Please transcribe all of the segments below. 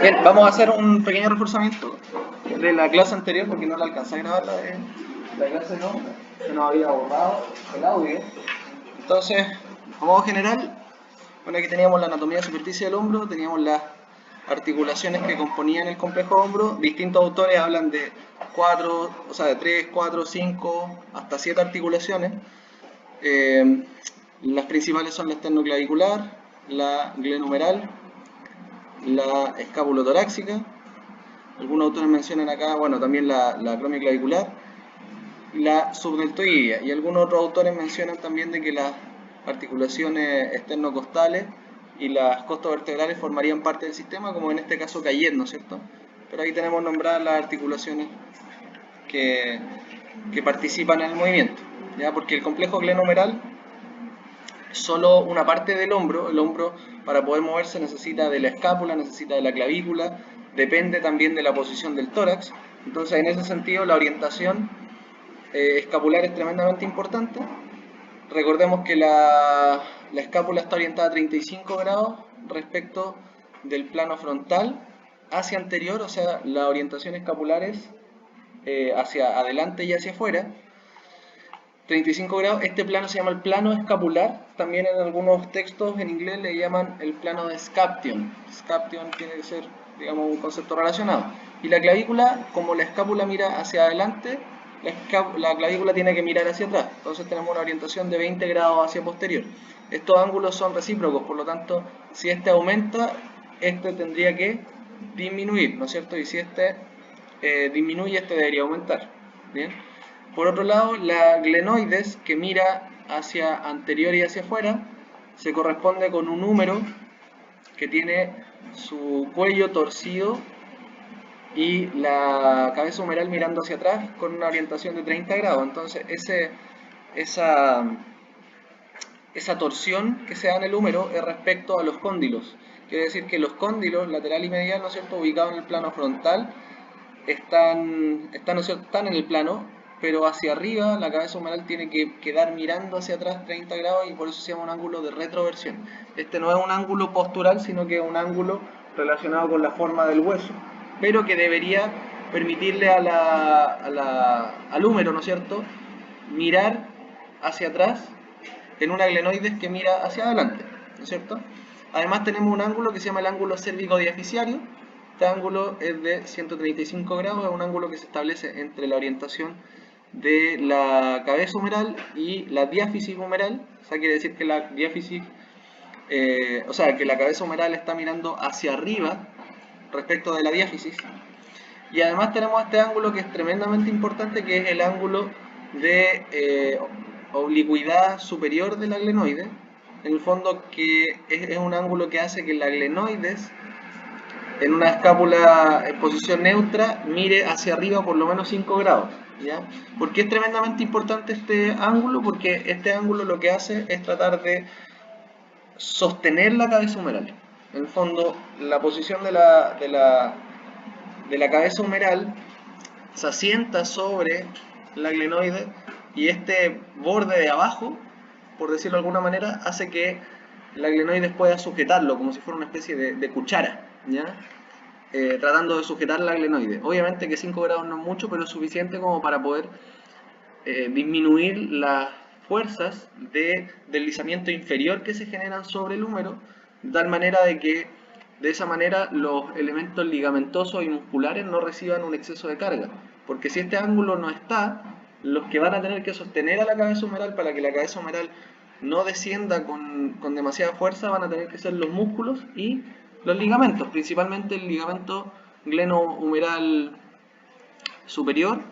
Bien, vamos a hacer un pequeño reforzamiento de la clase anterior porque no la alcancé a grabar la clase, no, se nos había borrado el audio. Entonces, a modo general, bueno, aquí teníamos la anatomía de superficie del hombro, teníamos las articulaciones que componían el complejo hombro. Distintos autores hablan de 4, o sea, de 3, 4, 5, hasta 7 articulaciones. Las principales son la esternoclavicular, la glenohumeral, la escapulotorácica. Algunos autores mencionan acá, bueno, también la acromioclavicular, la subdeltoidea, y algunos otros autores mencionan también de que las articulaciones esternocostales y las costovertebrales formarían parte del sistema, como en este caso Cayet, ¿no es cierto? Pero ahí tenemos nombradas las articulaciones que participan en el movimiento, ¿ya? Porque el complejo glenohumeral es solo una parte del hombro. El hombro, para poder moverse, necesita de la escápula, necesita de la clavícula, depende también de la posición del tórax. Entonces, en ese sentido, la orientación escapular es tremendamente importante. Recordemos que la escápula está orientada a 35 grados respecto del plano frontal hacia anterior, o sea, la orientación escapular es hacia adelante y hacia afuera. 35 grados, este plano se llama el plano escapular, también en algunos textos en inglés le llaman el plano de Scaption. Scaption tiene que ser, digamos, un concepto relacionado. Y la clavícula, como la escápula mira hacia adelante, la clavícula tiene que mirar hacia atrás, entonces tenemos una orientación de 20 grados hacia posterior. Estos ángulos son recíprocos, por lo tanto, si este aumenta, este tendría que disminuir, ¿no es cierto? Y si este disminuye, este debería aumentar. ¿Bien? Por otro lado, la glenoides, que mira hacia anterior y hacia afuera, se corresponde con un número que tiene su cuello torcido y la cabeza humeral mirando hacia atrás con una orientación de 30 grados. Entonces, esa torsión que se da en el húmero es respecto a los cóndilos. Quiere decir que los cóndilos, lateral y medial, ¿no es cierto?, ubicados en el plano frontal, están en el plano, pero hacia arriba la cabeza humeral tiene que quedar mirando hacia atrás 30 grados y por eso se llama un ángulo de retroversión. Este no es un ángulo postural, sino que es un ángulo relacionado con la forma del hueso, pero que debería permitirle al húmero, ¿no es cierto?, mirar hacia atrás en una glenoides que mira hacia adelante, ¿no es cierto? Además tenemos un ángulo que se llama el ángulo cérvico-diaficiario. Este ángulo es de 135 grados, es un ángulo que se establece entre la orientación de la cabeza humeral y la diáfisis humeral. O sea, quiere decir que la diáfisis, que la cabeza humeral está mirando hacia arriba respecto de la diáfisis. Y además tenemos este ángulo que es tremendamente importante, que es el ángulo de oblicuidad superior de la glenoide. En el fondo, que es un ángulo que hace que la glenoides, en una escápula en posición neutra, mire hacia arriba por lo menos 5 grados. ¿Ya? ¿Por qué es tremendamente importante este ángulo? Porque este ángulo lo que hace es tratar de sostener la cabeza humeral. En el fondo, la posición de la cabeza humeral se asienta sobre la glenoide y este borde de abajo, por decirlo de alguna manera, hace que la glenoide pueda sujetarlo como si fuera una especie de cuchara, ¿ya? Tratando de sujetar la glenoide. Obviamente que 5 grados no es mucho, pero es suficiente como para poder disminuir las fuerzas de deslizamiento inferior que se generan sobre el húmero, de tal manera de que de esa manera los elementos ligamentosos y musculares no reciban un exceso de carga. Porque si este ángulo no está, los que van a tener que sostener a la cabeza humeral para que la cabeza humeral no descienda con demasiada fuerza van a tener que ser los músculos y los ligamentos, principalmente el ligamento glenohumeral superior,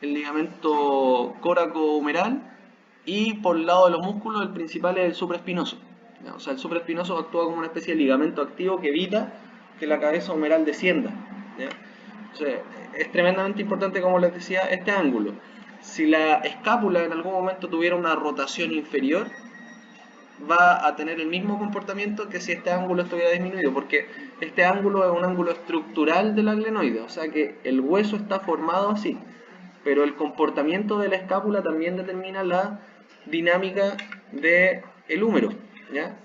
el ligamento córaco-humeral, y por el lado de los músculos el principal es el supraespinoso. O sea, el supraespinoso actúa como una especie de ligamento activo que evita que la cabeza humeral descienda. O sea, es tremendamente importante, como les decía, este ángulo. Si la escápula en algún momento tuviera una rotación inferior, va a tener el mismo comportamiento que si este ángulo estuviera disminuido, porque este ángulo es un ángulo estructural de la glenoide, o sea que el hueso está formado así, pero el comportamiento de la escápula también determina la dinámica del húmero, ¿ya?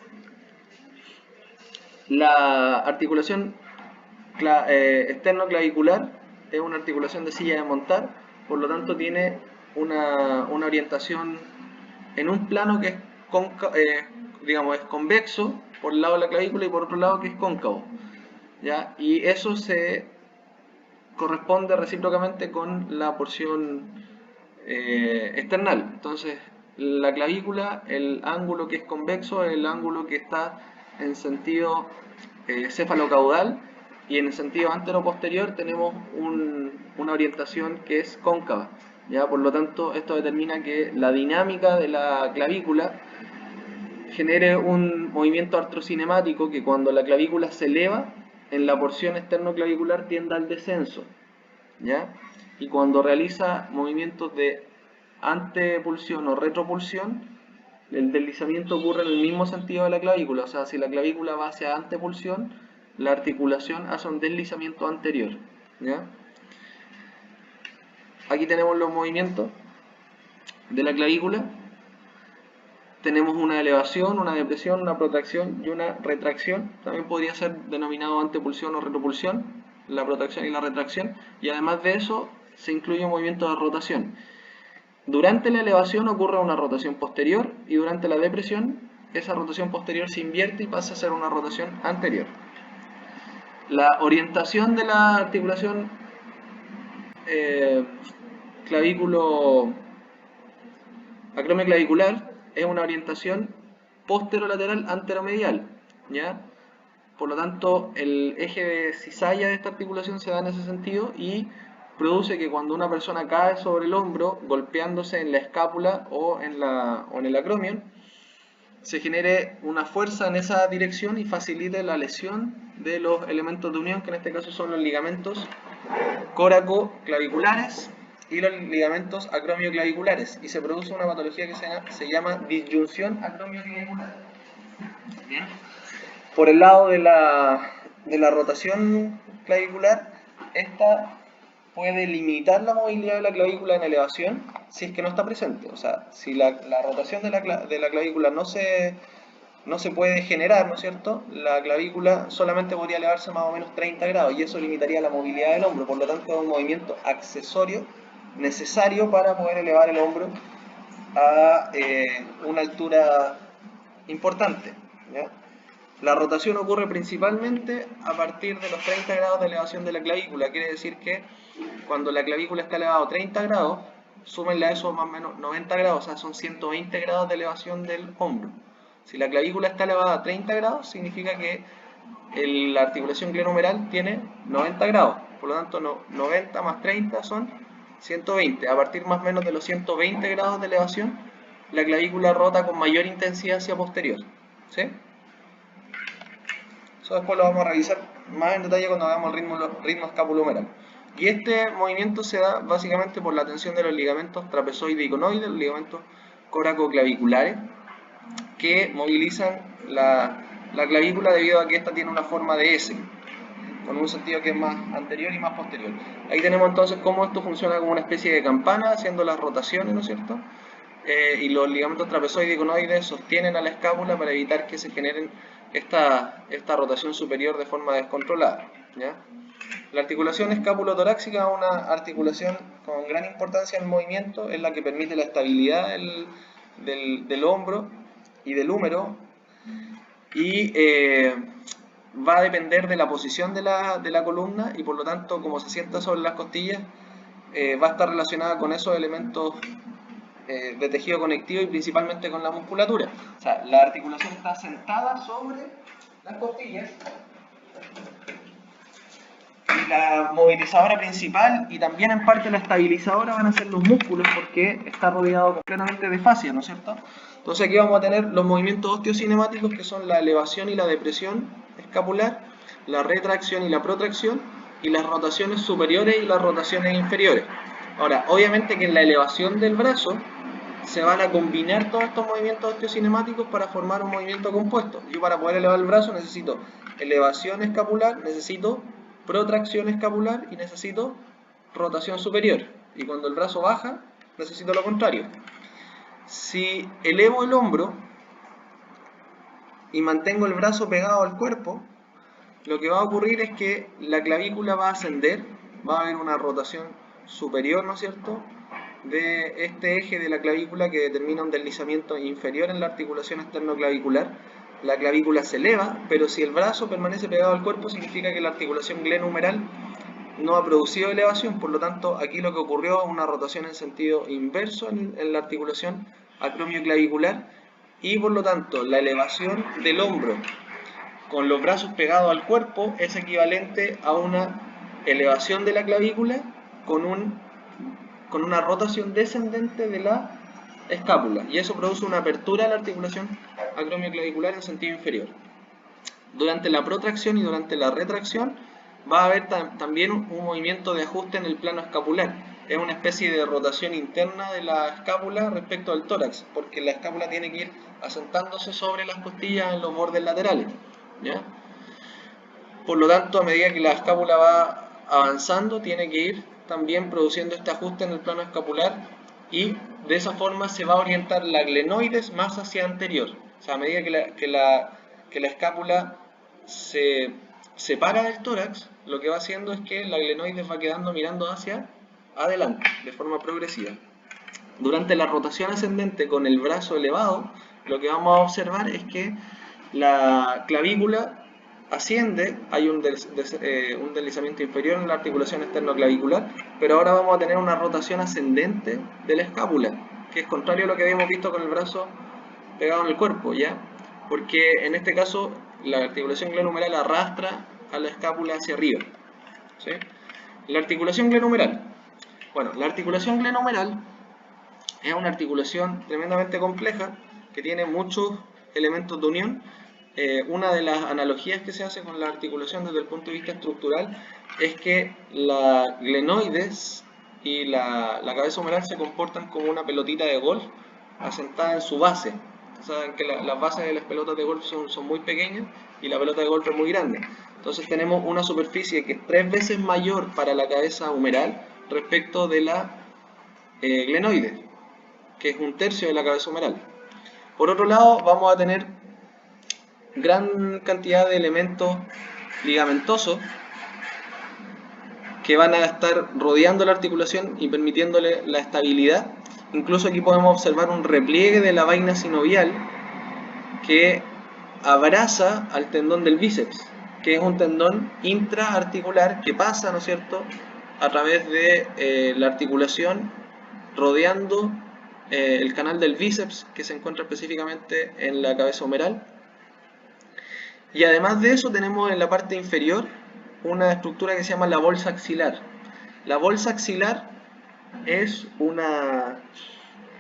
La articulación externo-clavicular es una articulación de silla de montar, por lo tanto tiene una orientación en un plano que es digamos, es convexo por el lado de la clavícula y por otro lado que es cóncavo, ¿ya? Y eso se corresponde recíprocamente con la porción external. Entonces, la clavícula, el ángulo que es convexo es el ángulo que está en sentido cefalocaudal, y en el sentido antero-posterior tenemos una orientación que es cóncava, ¿ya? Por lo tanto, esto determina que la dinámica de la clavícula genere un movimiento artrocinemático que, cuando la clavícula se eleva, en la porción externo-clavicular tienda al descenso, ¿ya? Y cuando realiza movimientos de antepulsión o retropulsión, el deslizamiento ocurre en el mismo sentido de la clavícula. O sea, si la clavícula va hacia antepulsión, la articulación hace un deslizamiento anterior, ¿ya? Aquí tenemos los movimientos de la clavícula. Tenemos una elevación, una depresión, una protracción y una retracción. También podría ser denominado antepulsión o retropulsión, la protracción y la retracción. Y además de eso, se incluye un movimiento de rotación. Durante la elevación ocurre una rotación posterior, y durante la depresión esa rotación posterior se invierte y pasa a ser una rotación anterior. La orientación de la articulación clavículo acromioclavicular es una orientación posterolateral anteromedial, ¿ya? Por lo tanto, el eje de cizalla de esta articulación se da en ese sentido y produce que cuando una persona cae sobre el hombro, golpeándose en la escápula o en el acromion, se genere una fuerza en esa dirección y facilite la lesión de los elementos de unión, que en este caso son los ligamentos córacoclaviculares y los ligamentos acromioclaviculares, y se produce una patología que se llama disyunción acromioclavicular. Bien. Por el lado de la rotación clavicular, esta puede limitar la movilidad de la clavícula en elevación si es que no está presente. O sea, si la rotación de la clavícula no se puede generar, ¿no es cierto?, la clavícula solamente podría elevarse más o menos 30 grados, y eso limitaría la movilidad del hombro. Por lo tanto, es un movimiento accesorio necesario para poder elevar el hombro a una altura importante, ¿ya? La rotación ocurre principalmente a partir de los 30 grados de elevación de la clavícula. Quiere decir que cuando la clavícula está elevada a 30 grados, súmenle a eso más o menos 90 grados, o sea, son 120 grados de elevación del hombro. Si la clavícula está elevada a 30 grados, significa que la articulación glenohumeral tiene 90 grados. Por lo tanto, 90 más 30 son 120. A partir más o menos de los 120 grados de elevación, la clavícula rota con mayor intensidad hacia posterior, ¿sí? Eso después lo vamos a revisar más en detalle cuando hagamos el ritmo escapulohumeral. Y este movimiento se da básicamente por la tensión de los ligamentos trapezoide y conoide, los ligamentos coracoclaviculares, que movilizan la clavícula debido a que esta tiene una forma de S, con un sentido que es más anterior y más posterior. Ahí tenemos entonces cómo esto funciona como una especie de campana, haciendo las rotaciones, ¿no es cierto? Y los ligamentos trapezoide y conoide sostienen a la escápula para evitar que se generen esta rotación superior de forma descontrolada, ¿ya? La articulación escápulo-torácica es una articulación con gran importancia en el movimiento, es la que permite la estabilidad del hombro y del húmero, y va a depender de la posición de la columna, y por lo tanto, como se sienta sobre las costillas, va a estar relacionada con esos elementos de tejido conectivo y principalmente con la musculatura. O sea, la articulación está sentada sobre las costillas, y la movilizadora principal y también en parte la estabilizadora van a ser los músculos, porque está rodeado completamente de fascia, ¿no es cierto? Entonces aquí vamos a tener los movimientos osteocinemáticos, que son la elevación y la depresión escapular, la retracción y la protracción, y las rotaciones superiores y las rotaciones inferiores. Ahora, obviamente que en la elevación del brazo se van a combinar todos estos movimientos osteocinemáticos para formar un movimiento compuesto. Yo, para poder elevar el brazo, necesito elevación escapular, necesito protracción escapular y necesito rotación superior. Y cuando el brazo baja, necesito lo contrario. Si elevo el hombro y mantengo el brazo pegado al cuerpo, lo que va a ocurrir es que la clavícula va a ascender, va a haber una rotación superior, ¿no es cierto?, de este eje de la clavícula que determina un deslizamiento inferior en la articulación esternoclavicular. La clavícula se eleva, pero si el brazo permanece pegado al cuerpo, significa que la articulación glenohumeral no ha producido elevación. Por lo tanto, aquí lo que ocurrió es una rotación en sentido inverso en la articulación acromioclavicular, y por lo tanto la elevación del hombro con los brazos pegados al cuerpo es equivalente a una elevación de la clavícula con una rotación descendente de la escápula, y eso produce una apertura de la articulación acromioclavicular en sentido inferior. Durante la protracción y durante la retracción va a haber también un movimiento de ajuste en el plano escapular. Es una especie de rotación interna de la escápula respecto al tórax, porque la escápula tiene que ir asentándose sobre las costillas en los bordes laterales, ¿ya? Por lo tanto, a medida que la escápula va avanzando, tiene que ir también produciendo este ajuste en el plano escapular, y de esa forma se va a orientar la glenoides más hacia anterior. O sea, a medida que la escápula se separa del tórax, lo que va haciendo es que la glenoides va quedando mirando hacia adelante, de forma progresiva. Durante la rotación ascendente con el brazo elevado, lo que vamos a observar es que la clavícula asciende, hay un deslizamiento inferior en la articulación esternoclavicular, pero ahora vamos a tener una rotación ascendente de la escápula, que es contrario a lo que habíamos visto con el brazo pegado en el cuerpo, ¿ya? Porque en este caso la articulación glenohumeral arrastra a la escápula hacia arriba, ¿sí? La articulación glenohumeral. Bueno, la articulación glenohumeral es una articulación tremendamente compleja que tiene muchos elementos de unión. Una de las analogías que se hace con la articulación desde el punto de vista estructural es que la glenoides y la cabeza humeral se comportan como una pelotita de golf asentada en su base. Saben que las bases de las pelotas de golf son muy pequeñas y la pelota de golf es muy grande. Entonces tenemos una superficie que es 3 veces mayor para la cabeza humeral respecto de la glenoide, que es 1/3 de la cabeza humeral. Por otro lado, vamos a tener gran cantidad de elementos ligamentosos que van a estar rodeando la articulación y permitiéndole la estabilidad. Incluso aquí podemos observar un repliegue de la vaina sinovial que abraza al tendón del bíceps, que es un tendón intraarticular que pasa, ¿no es cierto?, a través de la articulación rodeando el canal del bíceps, que se encuentra específicamente en la cabeza humeral. Y además de eso tenemos en la parte inferior una estructura que se llama la bolsa axilar. La bolsa axilar es una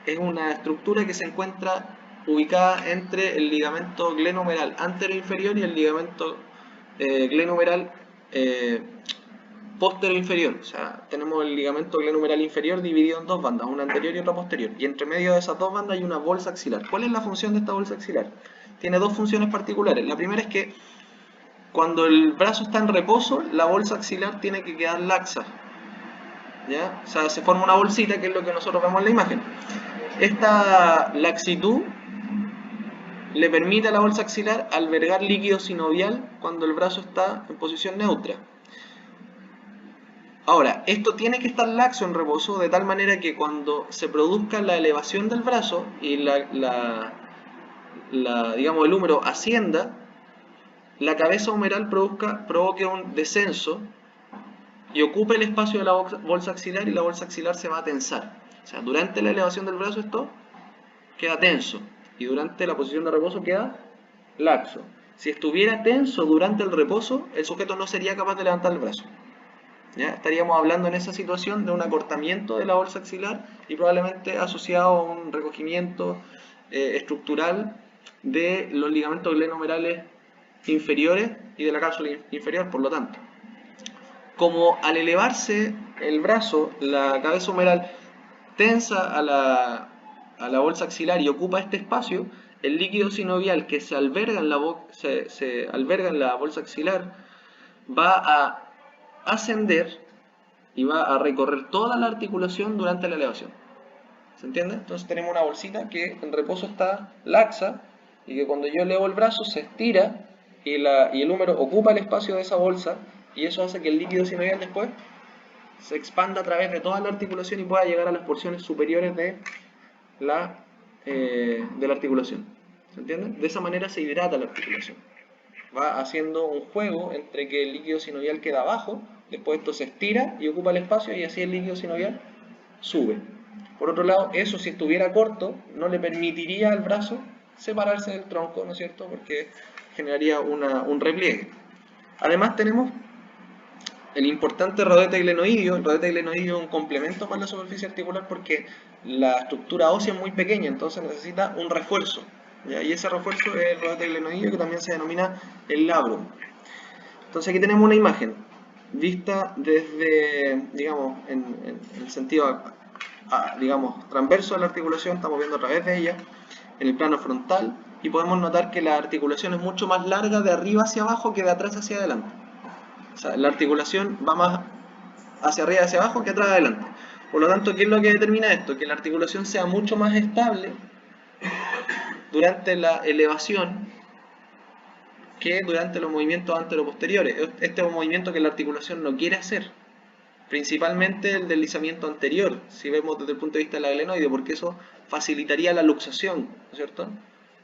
estructura que se encuentra ubicada entre el ligamento glenohumeral anteroinferior y el ligamento glenohumeral posterior-inferior. O sea, tenemos el ligamento glenohumeral inferior dividido en dos bandas, una anterior y otra posterior, y entre medio de esas dos bandas hay una bolsa axilar. ¿Cuál es la función de esta bolsa axilar? Tiene dos funciones particulares. La primera es que cuando el brazo está en reposo, la bolsa axilar tiene que quedar laxa, ¿ya? O sea, se forma una bolsita, que es lo que nosotros vemos en la imagen. Esta laxitud le permite a la bolsa axilar albergar líquido sinovial cuando el brazo está en posición neutra. Ahora, esto tiene que estar laxo en reposo, de tal manera que cuando se produzca la elevación del brazo y digamos, el húmero ascienda, la cabeza humeral provoque un descenso y ocupe el espacio de la bolsa axilar, y la bolsa axilar se va a tensar. O sea, durante la elevación del brazo esto queda tenso, y durante la posición de reposo queda laxo. Si estuviera tenso durante el reposo, el sujeto no sería capaz de levantar el brazo, ¿ya? Estaríamos hablando en esa situación de un acortamiento de la bolsa axilar y probablemente asociado a un recogimiento estructural de los ligamentos glenohumerales inferiores y de la cápsula inferior. Por lo tanto, como al elevarse el brazo, la cabeza humeral tensa a la bolsa axilar y ocupa este espacio, el líquido sinovial que se alberga en la bolsa axilar va a ascender y va a recorrer toda la articulación durante la elevación. ¿Se entiende? Entonces tenemos una bolsita que en reposo está laxa y que cuando yo elevo el brazo se estira y el húmero ocupa el espacio de esa bolsa, y eso hace que el líquido sinovial después se expanda a través de toda la articulación y pueda llegar a las porciones superiores de la articulación. ¿Se entiende? De esa manera se hidrata la articulación. Va haciendo un juego entre que el líquido sinovial queda abajo, después esto se estira y ocupa el espacio, y así el líquido sinovial sube. Por otro lado, eso, si estuviera corto, no le permitiría al brazo separarse del tronco, ¿no es cierto? Porque generaría un repliegue. Además tenemos el importante rodete glenoideo. El rodete glenoideo es un complemento para la superficie articular porque la estructura ósea es muy pequeña, entonces necesita un refuerzo, ¿ya? Y ese refuerzo es el rodete glenoideo, que también se denomina el labrum. Entonces aquí tenemos una imagen vista desde, digamos, en el sentido, digamos, transverso de la articulación. Estamos viendo a través de ella, en el plano frontal, y podemos notar que la articulación es mucho más larga de arriba hacia abajo que de atrás hacia adelante. O sea, la articulación va más hacia arriba y hacia abajo que atrás adelante. Por lo tanto, ¿qué es lo que determina esto? Que la articulación sea mucho más estable durante la elevación que durante los movimientos anteroposteriores. Este es un movimiento que la articulación no quiere hacer, principalmente el deslizamiento anterior, si vemos desde el punto de vista de la glenoide, porque eso facilitaría la luxación, ¿no es cierto?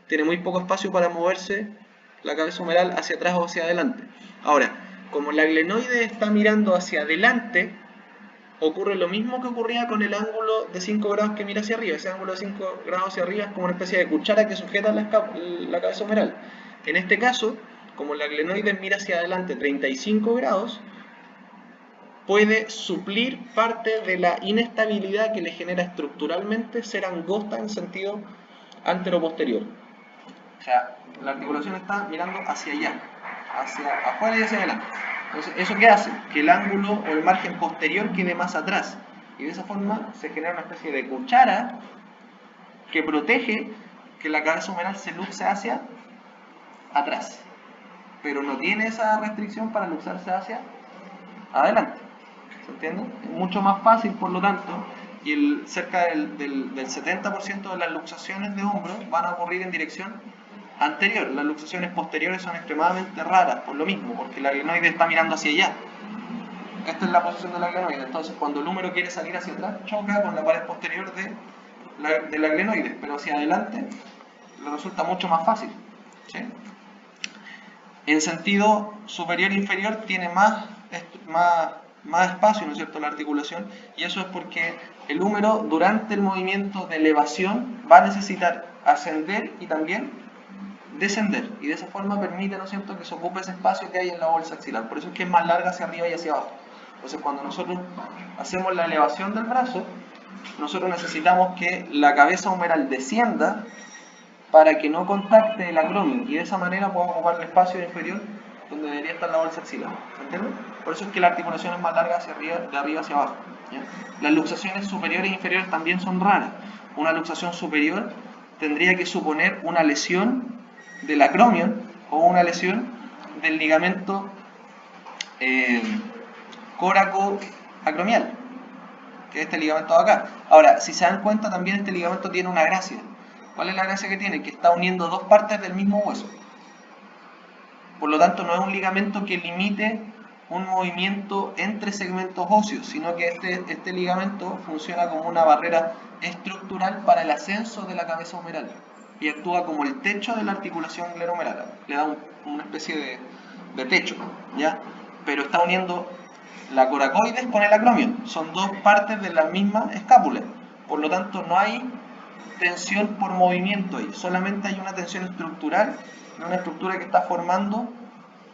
Tiene muy poco espacio para moverse la cabeza humeral hacia atrás o hacia adelante. Ahora, como la glenoide está mirando hacia adelante, ocurre lo mismo que ocurría con el ángulo de 5 grados que mira hacia arriba. Ese ángulo de 5 grados hacia arriba es como una especie de cuchara que sujeta la cabeza humeral. En este caso, como la glenoide mira hacia adelante 35 grados, puede suplir parte de la inestabilidad que le genera estructuralmente ser angosta en sentido anteroposterior. O sea, la articulación está mirando hacia allá, hacia afuera y hacia adelante. Entonces, ¿eso qué hace? Que el ángulo o el margen posterior quede más atrás. Y de esa forma se genera una especie de cuchara que protege que la cabeza humeral se luxe hacia atrás. Pero no tiene esa restricción para luxarse hacia adelante. ¿Se entiende? Es mucho más fácil, por lo tanto, y cerca del 70% de las luxaciones de hombro van a ocurrir en dirección anterior. Las luxaciones posteriores son extremadamente raras, por lo mismo, porque la glenoide está mirando hacia allá. Esta es la posición de la glenoide. Entonces, cuando el húmero quiere salir hacia atrás, choca con la pared posterior de la glenoide, pero hacia adelante le resulta mucho más fácil, ¿sí? En sentido superior e inferior tiene más espacio, ¿no es cierto?, la articulación, y eso es porque el húmero durante el movimiento de elevación va a necesitar ascender y también descender, y de esa forma permite, ¿no es cierto?, que se ocupe ese espacio que hay en la bolsa axilar. Por eso es que es más larga hacia arriba y hacia abajo. Entonces, cuando nosotros hacemos la elevación del brazo, nosotros necesitamos que la cabeza humeral descienda para que no contacte el acromio, y de esa manera podemos ocupar el espacio inferior donde debería estar la bolsa axilar. ¿Se entiende? Por eso es que la articulación es más larga hacia arriba, de arriba hacia abajo, ¿ya? Las luxaciones superiores e inferiores también son raras. Una luxación superior tendría que suponer una lesión del acromio o una lesión del ligamento córaco-acromial, que es este ligamento de acá. Ahora, si se dan cuenta, también este ligamento tiene una gracia. ¿Cuál es la gracia que tiene? Que está uniendo dos partes del mismo hueso. Por lo tanto, no es un ligamento que limite un movimiento entre segmentos óseos, sino que este ligamento funciona como una barrera estructural para el ascenso de la cabeza humeral y actúa como el techo de la articulación glenohumeral. Le da una especie de techo, ¿ya? Pero está uniendo la coracoides con el acromio. Son dos partes de la misma escápula. Por lo tanto, no hay tensión por movimiento ahí, solamente hay una tensión estructural, una estructura que está formando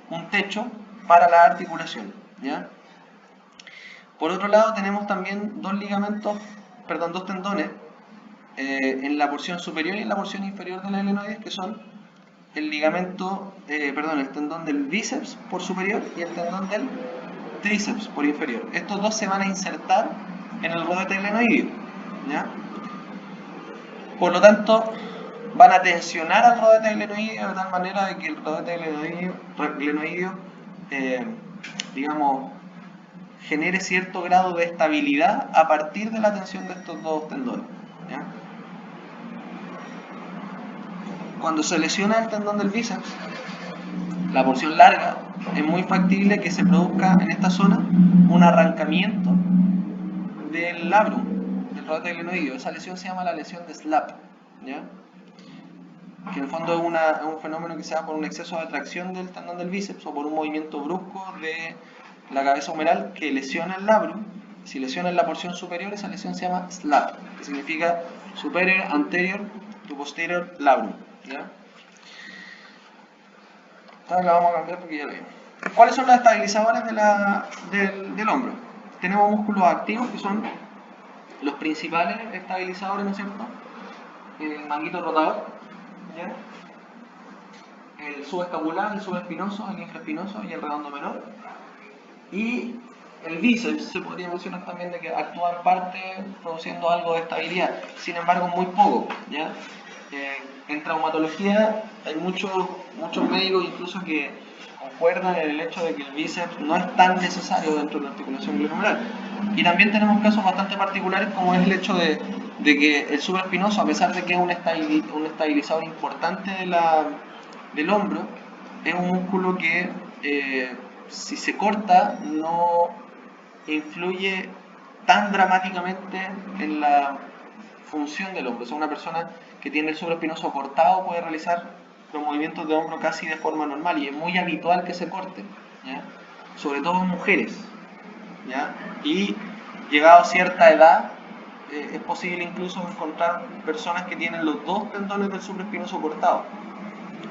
un techo para la articulación, ¿ya? Por otro lado, tenemos también dos tendones en la porción superior y en la porción inferior de la glenoides, que son el el tendón del bíceps por superior y el tendón del tríceps por inferior. Estos dos se van a insertar en el rodete glenoideo, ¿ya? Por lo tanto, van a tensionar al rodete glenoideo de tal manera de que el rodete glenoideo digamos, genere cierto grado de estabilidad a partir de la tensión de estos dos tendones, ¿ya? Cuando se lesiona el tendón del bíceps, la porción larga, es muy factible que se produzca en esta zona un arrancamiento del labrum, del rodaje glenoideo. Esa lesión se llama la lesión de SLAP, ¿ya? Que en el fondo es un fenómeno que se da por un exceso de tracción del tendón del bíceps o por un movimiento brusco de la cabeza humeral que lesiona el labrum. Si lesiona en la porción superior, esa lesión se llama SLAP, que significa Superior Anterior to Posterior Labrum, ¿ya? Esta la vamos a cambiar porque ya la vimos. ¿Cuáles son los estabilizadores del hombro? Tenemos músculos activos que son los principales estabilizadores, ¿no es cierto? El manguito rotador, ¿ya? El subescapular, el subespinoso, el infraespinoso y el redondo menor. Y el bíceps se podría mencionar también de que actúa en parte produciendo algo de estabilidad, sin embargo muy poco, ¿ya? En traumatología hay muchos médicos incluso que concuerdan en el hecho de que el bíceps no es tan necesario dentro de la articulación glenohumeral. Y también tenemos casos bastante particulares como es el hecho de que el supraespinoso, a pesar de que es un estabilizador importante del hombro, es un músculo que si se corta no influye tan dramáticamente en la función del hombro. O sea, una persona que tiene el supraespinoso cortado puede realizar los movimientos de hombro casi de forma normal y es muy habitual que se corte, ¿ya? Sobre todo en mujeres, ¿ya? Y llegado a cierta edad es posible incluso encontrar personas que tienen los dos tendones del supraespinoso cortados.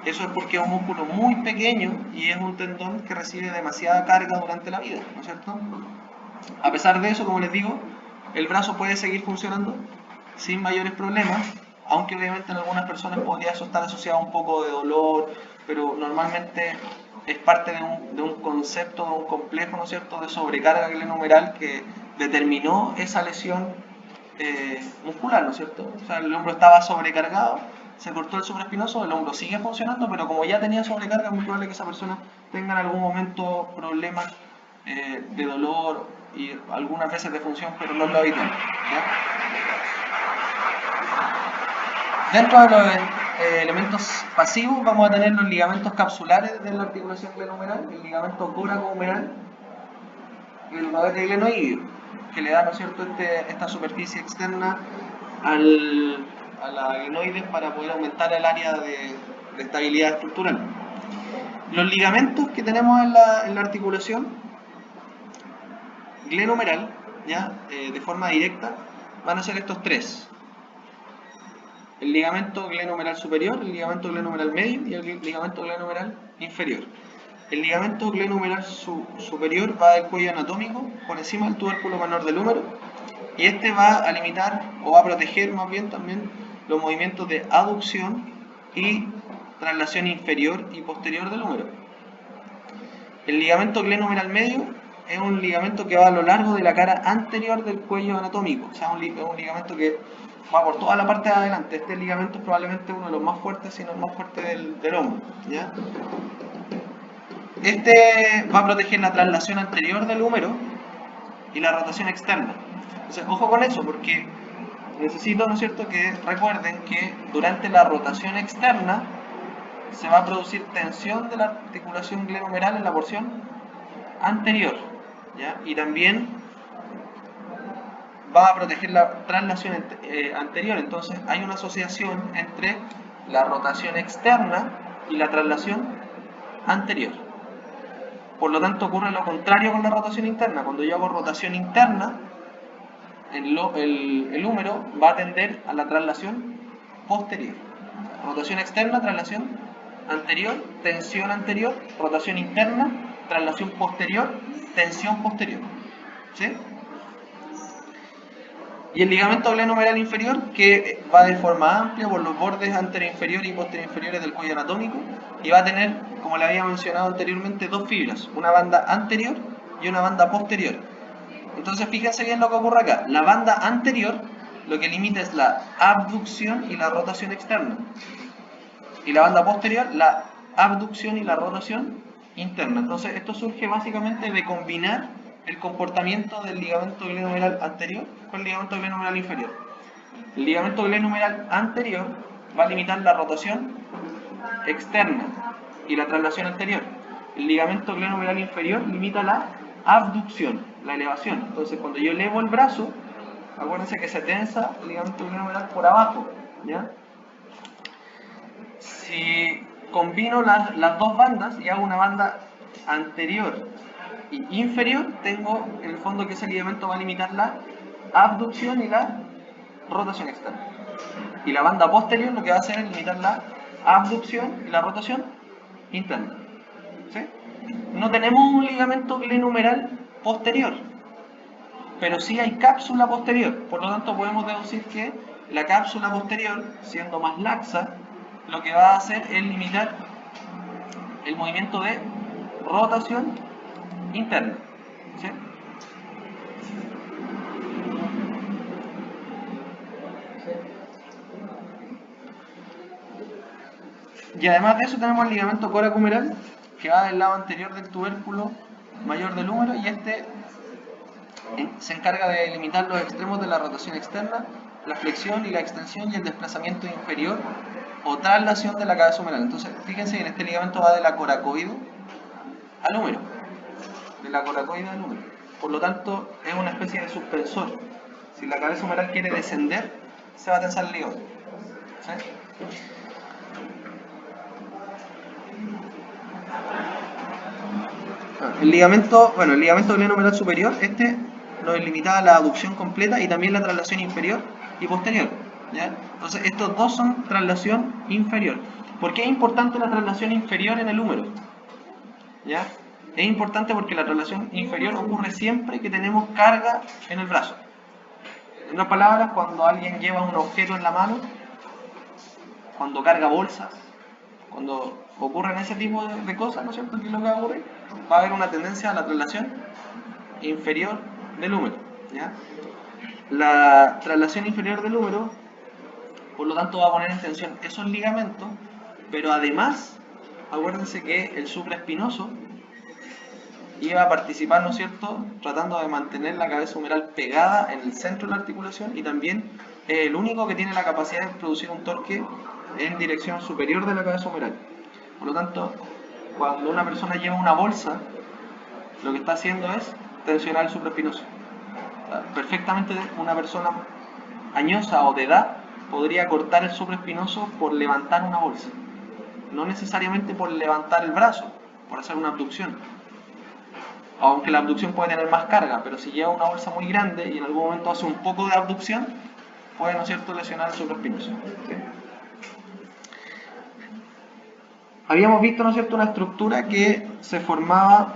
Eso es porque es un músculo muy pequeño y es un tendón que recibe demasiada carga durante la vida, ¿no es cierto? A pesar de eso, como les digo, el brazo puede seguir funcionando sin mayores problemas, aunque obviamente en algunas personas podría eso estar asociado a un poco de dolor, pero normalmente es parte de un concepto, de un complejo, ¿no es cierto?, de sobrecarga glenohumeral que determinó esa lesión muscular, ¿no es cierto? O sea, el hombro estaba sobrecargado, se cortó el supraespinoso, el hombro sigue funcionando, pero como ya tenía sobrecarga, es muy probable que esa persona tenga en algún momento problemas de dolor y algunas veces de función, pero no es lo habitual, ¿ya? Dentro de los elementos pasivos vamos a tener los ligamentos capsulares de la articulación glenohumeral, el ligamento coracohumeral y el rodete glenoideo, que le da, ¿no es cierto?, esta superficie externa a la glenoides para poder aumentar el área de estabilidad estructural. Los ligamentos que tenemos en la articulación glenohumeral, ¿ya? De forma directa, van a ser estos tres: el ligamento glenohumeral superior, el ligamento glenohumeral medio y el ligamento glenohumeral inferior. El ligamento glenohumeral superior va del cuello anatómico por encima del tubérculo menor del húmero, y este va a limitar o va a proteger más bien también los movimientos de aducción y traslación inferior y posterior del húmero. El ligamento glenohumeral medio es un ligamento que va a lo largo de la cara anterior del cuello anatómico, o sea, un ligamento que va por toda la parte de adelante. Este ligamento es probablemente uno de los más fuertes, si no el más fuerte del hombro, ¿ya? Este va a proteger la traslación anterior del húmero y la rotación externa. Entonces, ojo con eso, porque necesito, ¿no es cierto?, que recuerden que durante la rotación externa se va a producir tensión de la articulación glenohumeral en la porción anterior, ¿ya? Y también va a proteger la traslación anterior. Entonces hay una asociación entre la rotación externa y la traslación anterior. Por lo tanto ocurre lo contrario con la rotación interna. Cuando yo hago rotación interna, el húmero va a tender a la traslación posterior. Rotación externa, traslación anterior, tensión anterior, rotación interna, traslación posterior, tensión posterior, ¿sí? Y el ligamento glenohumeral inferior, que va de forma amplia por los bordes anteroinferiores y posterior-inferiores del cuello anatómico, y va a tener, como le había mencionado anteriormente, dos fibras, una banda anterior y una banda posterior. Entonces fíjense bien lo que ocurre acá. La banda anterior lo que limita es la abducción y la rotación externa, y la banda posterior la abducción y la rotación interna. Entonces esto surge básicamente de combinar el comportamiento del ligamento glenohumeral anterior con el ligamento glenohumeral inferior. El ligamento glenohumeral anterior va a limitar la rotación externa y la traslación anterior. El ligamento glenohumeral inferior limita la abducción, la elevación. Entonces, cuando yo elevo el brazo, acuérdense que se tensa el ligamento glenohumeral por abajo, ¿ya? Si combino las dos bandas y hago una banda anterior y inferior, tengo en el fondo que ese ligamento va a limitar la abducción y la rotación externa. Y la banda posterior lo que va a hacer es limitar la abducción y la rotación interna. ¿Sí? No tenemos un ligamento glenohumeral posterior, pero sí hay cápsula posterior. Por lo tanto, podemos deducir que la cápsula posterior, siendo más laxa, lo que va a hacer es limitar el movimiento de rotación interna. ¿Sí? Y además de eso tenemos el ligamento coracohumeral, que va del lado anterior del tubérculo mayor del húmero, y este se encarga de limitar los extremos de la rotación externa, la flexión y la extensión y el desplazamiento inferior o traslación de la cabeza humeral. Entonces, fíjense que en este ligamento va de la coracoide al húmero, de la coracoide al húmero. Por lo tanto, es una especie de suspensor. Si la cabeza humeral quiere descender, se va a tensar el ligamento. ¿Sí? El ligamento glenohumeral superior, este nos limita la aducción completa y también la traslación inferior y posterior. ¿Ya? Entonces, estos dos son traslación inferior. ¿Por qué es importante la traslación inferior en el húmero? ¿Ya? Es importante porque la traslación inferior ocurre siempre que tenemos carga en el brazo. En otras palabras, cuando alguien lleva un objeto en la mano, cuando carga bolsas, cuando ocurren ese tipo de cosas, ¿no es cierto? ¿Qué es lo que va a ocurrir? Va a haber una tendencia a la traslación inferior del húmero. ¿Ya? La traslación inferior del húmero, por lo tanto, va a poner en tensión esos ligamentos, pero además, acuérdense que el supraespinoso iba a participar, ¿no es cierto?, tratando de mantener la cabeza humeral pegada en el centro de la articulación, y también es el único que tiene la capacidad de producir un torque en dirección superior de la cabeza humeral. Por lo tanto, cuando una persona lleva una bolsa, lo que está haciendo es tensionar el supraespinoso. Perfectamente una persona añosa o de edad podría cortar el supraespinoso por levantar una bolsa, no necesariamente por levantar el brazo, por hacer una abducción. Aunque la abducción puede tener más carga, pero si lleva una bolsa muy grande y en algún momento hace un poco de abducción, puede, ¿no es cierto?, lesionar el supraespinoso. ¿Sí? Habíamos visto, ¿no es cierto?, una estructura que se formaba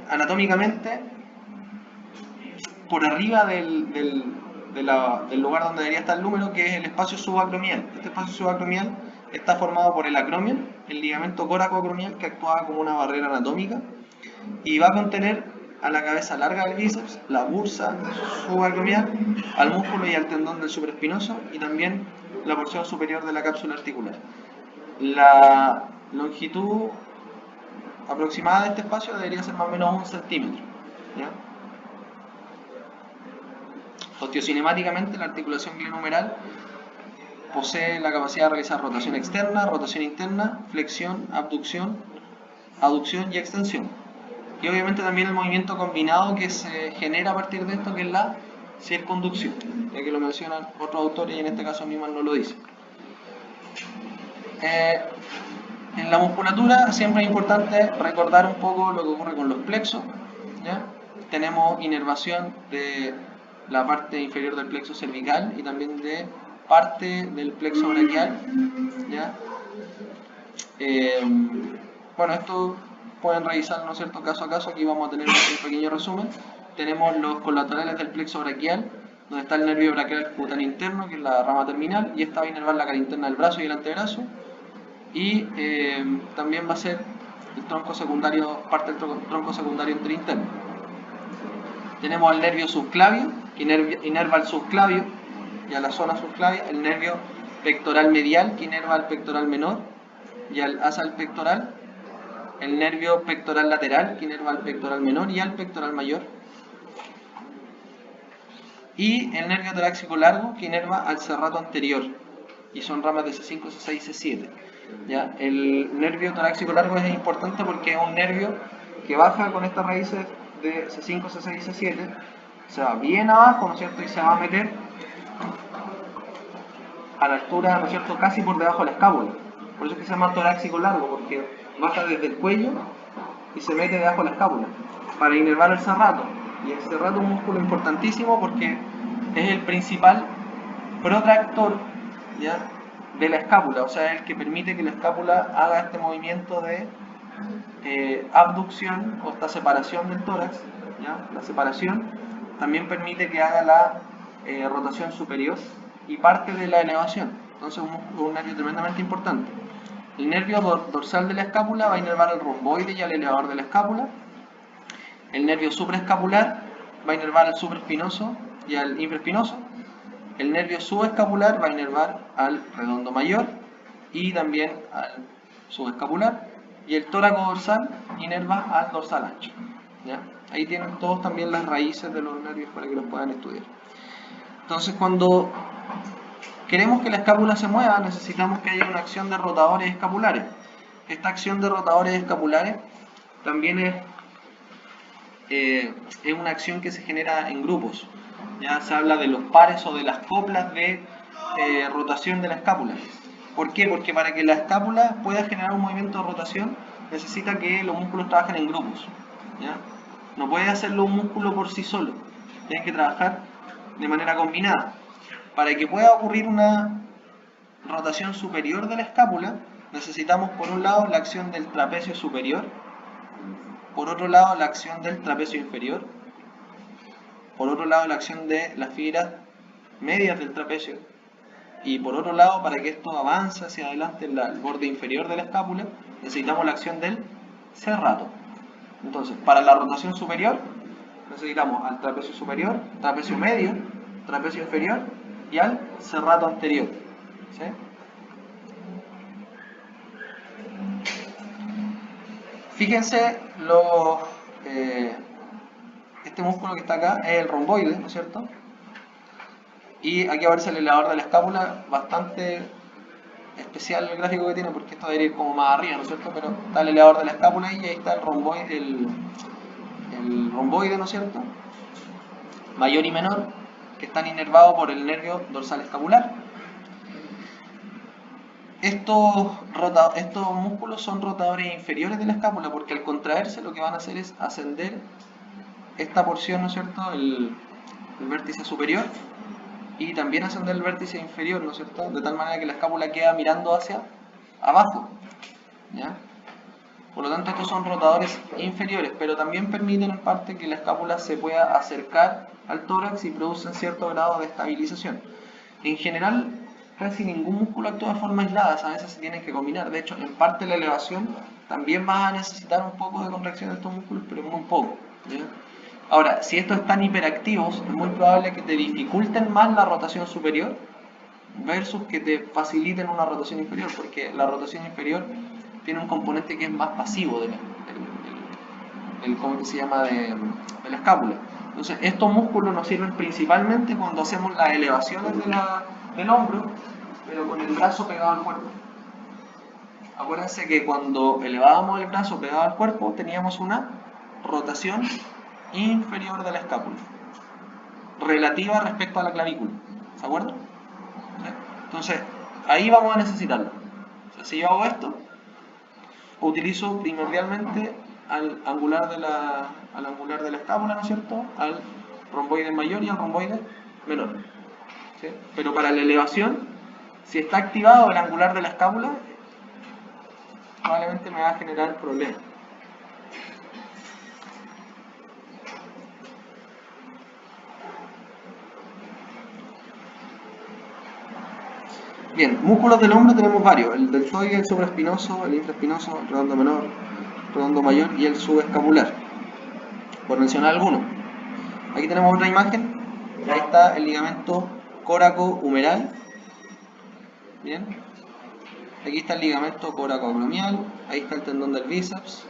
anatómicamente por arriba del lugar donde debería estar el húmero, que es el espacio subacromial. Este espacio subacromial está formado por el acromion, el ligamento coracoacromial, que actuaba como una barrera anatómica, y va a contener a la cabeza larga del bíceps, la bursa subacromial, al músculo y al tendón del supraespinoso, y también la porción superior de la cápsula articular. La longitud aproximada de este espacio debería ser más o menos 1 centímetro. ¿Ya? Osteocinemáticamente, la articulación glenohumeral posee la capacidad de realizar rotación externa, rotación interna, flexión, abducción, aducción y extensión. Y obviamente también el movimiento combinado que se genera a partir de esto, que es la circunducción, ya que lo mencionan otros autores y en este caso Niemann no lo dice. En la musculatura siempre es importante recordar un poco lo que ocurre con los plexos. ¿Ya? Tenemos inervación de la parte inferior del plexo cervical y también de parte del plexo braquial. ¿Ya? Bueno, esto pueden revisar, ¿no es cierto?, caso a caso. Aquí vamos a tener un pequeño resumen. Tenemos los colaterales del plexo braquial, donde está el nervio braquial cutáneo interno, que es la rama terminal, y esta va a inervar la cara interna del brazo y el antebrazo. Y también va a ser el tronco secundario, parte del tronco secundario interinterno. Tenemos el nervio subclavio, que inerva el subclavio y a la zona subclavia, el nervio pectoral medial, que inerva al pectoral menor y hacia el pectoral, el nervio pectoral lateral, que inerva al pectoral menor y al pectoral mayor, y el nervio torácico largo, que inerva al serrato anterior. y son ramas de C5, C6 y C7. ¿Ya? El nervio torácico largo es importante porque es un nervio que baja con estas raíces de C5, C6 y C7, se va bien abajo, ¿no es cierto? Y se va a meter a la altura, ¿no es cierto?, casi por debajo de la escápula. Por eso es que se llama torácico largo, porque baja desde el cuello y se mete debajo de la escápula para inervar el serrato. Y el serrato es un músculo importantísimo porque es el principal protractor, ¿ya?, de la escápula, o sea, es el que permite que la escápula haga este movimiento de abducción o esta separación del tórax, ¿ya? La separación también permite que haga la rotación superior y parte de la elevación. Entonces es un nervio tremendamente importante. El nervio dorsal de la escápula va a inervar al romboide y al elevador de la escápula. El nervio supraescapular va a inervar al supraespinoso y al infraespinoso. El nervio subescapular va a inervar al redondo mayor y también al subescapular. Y el tóraco dorsal inerva al dorsal ancho. ¿Ya? Ahí tienen todos también las raíces de los nervios para que los puedan estudiar. Entonces, cuando queremos que la escápula se mueva, necesitamos que haya una acción de rotadores escapulares. Esta acción de rotadores escapulares también es una acción que se genera en grupos. Ya se habla de los pares o de las coplas de rotación de la escápula. ¿Por qué? Porque para que la escápula pueda generar un movimiento de rotación necesita que los músculos trabajen en grupos. ¿Ya? No puede hacerlo un músculo por sí solo. Tienen que trabajar de manera combinada. Para que pueda ocurrir una rotación superior de la escápula, necesitamos por un lado la acción del trapecio superior, por otro lado la acción del trapecio inferior, por otro lado la acción de las fibras medias del trapecio, y por otro lado, para que esto avance hacia adelante en el borde inferior de la escápula, necesitamos la acción del serrato. Entonces, para la rotación superior, necesitamos al trapecio superior, trapecio medio, trapecio inferior y al serrato anterior. ¿Sí? Fíjense, este músculo que está acá es el romboide, ¿no es cierto? Y aquí aparece el elevador de la escápula, bastante especial el gráfico que tiene, porque esto debería ir como más arriba, ¿no es cierto? Pero está el elevador de la escápula y ahí está el romboide, ¿no es cierto?, mayor y menor, que están inervados por el nervio dorsal escapular. Estos músculos son rotadores inferiores de la escápula, porque al contraerse lo que van a hacer es ascender esta porción, ¿no es cierto?, el vértice superior, y también ascender el vértice inferior, ¿no es cierto?, de tal manera que la escápula queda mirando hacia abajo. ¿Ya? Por lo tanto, estos son rotadores inferiores, pero también permiten en parte que la escápula se pueda acercar al tórax y producen cierto grado de estabilización. En general, casi ningún músculo actúa de forma aislada, a veces se tienen que combinar. De hecho, en parte la elevación también va a necesitar un poco de contracción de estos músculos, pero muy poco. ¿Ya? Ahora, si estos están hiperactivos, es muy probable que te dificulten más la rotación superior versus que te faciliten una rotación inferior, porque la rotación inferior tiene un componente que es más pasivo ¿cómo que se llama?, de la escápula. Entonces, estos músculos nos sirven principalmente cuando hacemos las elevaciones del hombro, pero con el brazo pegado al cuerpo. Acuérdense que cuando elevábamos el brazo pegado al cuerpo, teníamos una rotación inferior de la escápula, relativa respecto a la clavícula. ¿Se acuerdan? ¿Sí? Entonces, ahí vamos a necesitarlo. O sea, si yo hago esto, utilizo primordialmente al angular de la escápula, ¿no es cierto?, al romboide mayor y al romboide menor. ¿Sí? Pero para la elevación, si está activado el angular de la escápula, probablemente me va a generar problemas. Bien, músculos del hombro tenemos varios: el deltoide, el supraespinoso, el infraespinoso, el redondo menor, el redondo mayor y el subescapular, por mencionar algunos. Aquí tenemos otra imagen, ahí está el ligamento córaco-humeral. Bien, aquí está el ligamento córaco-acromial, ahí está el tendón del bíceps,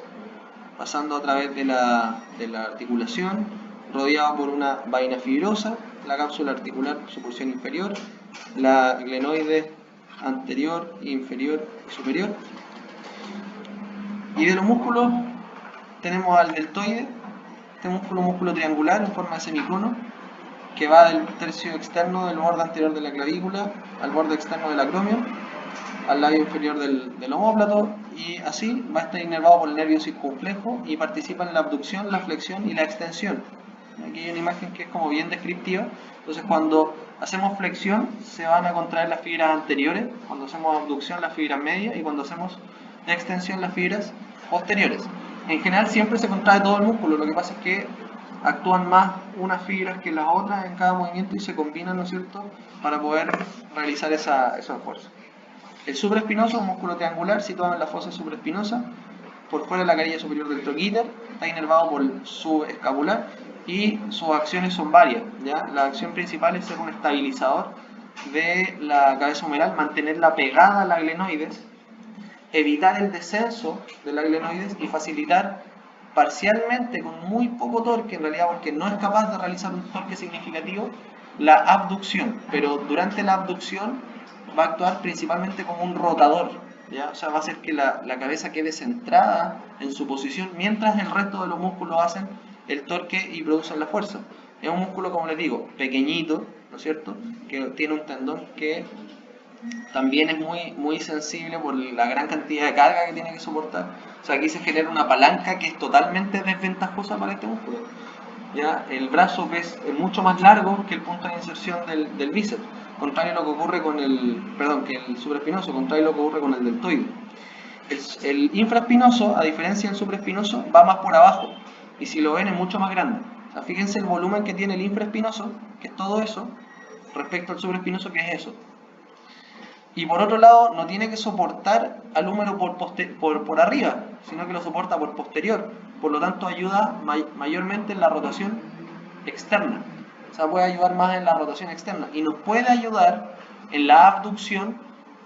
pasando a través de la articulación, rodeado por una vaina fibrosa, la cápsula articular, su porción inferior, la glenoide anterior, inferior y superior. Y de los músculos tenemos al deltoide, este músculo triangular en forma de semicono, que va del tercio externo del borde anterior de la clavícula al borde externo del acromio, al labio inferior del omóplato, y así va a estar inervado por el nervio circunflejo y participa en la abducción, la flexión y la extensión. Aquí hay una imagen que es como bien descriptiva. Entonces, cuando hacemos flexión se van a contraer las fibras anteriores, cuando hacemos abducción las fibras medias, y cuando hacemos extensión las fibras posteriores. En general siempre se contrae todo el músculo, lo que pasa es que actúan más unas fibras que las otras en cada movimiento y se combinan, ¿no es cierto?, para poder realizar esos esfuerzos. El supraespinoso es un músculo triangular situado en la fosa supraespinosa, por fuera de la carilla superior del troquíter, está inervado por el subescapular y sus acciones son varias, ¿ya? La acción principal es ser un estabilizador de la cabeza humeral, mantenerla pegada a la glenoides, evitar el descenso de la glenoides y facilitar parcialmente, con muy poco torque, en realidad porque no es capaz de realizar un torque significativo, la abducción, pero durante la abducción va a actuar principalmente como un rotador, ¿ya? O sea, va a hacer que la cabeza quede centrada en su posición mientras el resto de los músculos hacen el torque y producen la fuerza. Es un músculo, como les digo, pequeñito, ¿no es cierto?, que tiene un tendón que también es muy sensible por la gran cantidad de carga que tiene que soportar. O sea, aquí se genera una palanca que es totalmente desventajosa para este músculo. ¿Ya? El brazo es mucho más largo que el punto de inserción del bíceps, contrario a lo que ocurre con que el supraespinoso, contrario a lo que ocurre con el deltoide. El infraespinoso, a diferencia del supraespinoso, va más por abajo, y si lo ven es mucho más grande. O sea, fíjense el volumen que tiene el infraespinoso, que es todo eso, respecto al supraespinoso, que es eso. Y por otro lado, no tiene que soportar al húmero por arriba, sino que lo soporta por posterior. Por lo tanto, ayuda mayormente en la rotación externa. O sea, puede ayudar más en la rotación externa. Y nos puede ayudar en la abducción,